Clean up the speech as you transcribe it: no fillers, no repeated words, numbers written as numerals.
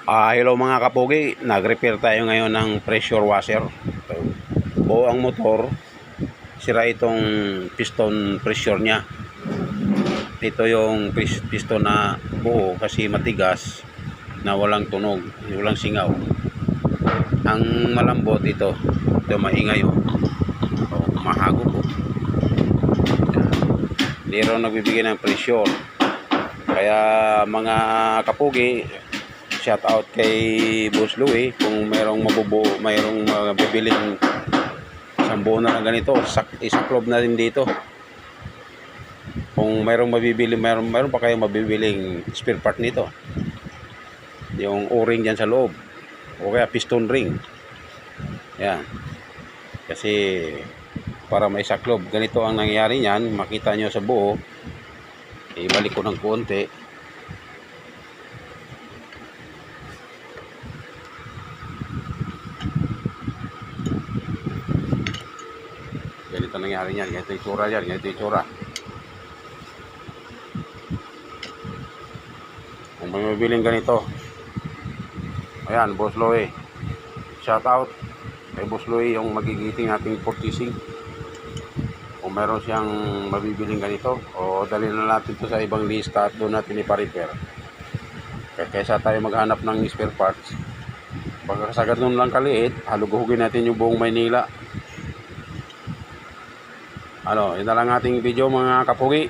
Hello mga kapogi, nag-repair tayo ngayon ng pressure washer. Buo ang motor, sira itong piston pressure niya. Ito yung piston na buo kasi matigas na walang tunog, walang singaw. Ang malambot ito maingay mahago po. Hindi raw nagbibigay ng pressure. Kaya mga kapogi, shout out kay Boss Louie kung mayroong mabibiling isang buo na ganito, isaklob na rin dito. Kung mayroong mayroon pa kayong mabibiling spare part nito, yung o-ring dyan sa loob o kaya piston ring, yan, kasi para may saklob. Ganito ang nangyayari niyan, makita nyo sa buo. Ibalik ko ng konti. Ganito nangyari niyan, ganito yung tsura dyan, ganito yung tsura. Kung may mabiling ganito, ayan, Boss Louie, shout out kay Boss Louie, yung magigiting nating purchasing. Kung meron siyang mabibiling ganito, o dali na natin to sa ibang lista at doon natin ipa-repair. Kaysa tayo maghanap ng spare parts, baka sa ganun lang kaliit, haluguhugin natin yung buong Maynila. Yun na lang ating video mga kapugi.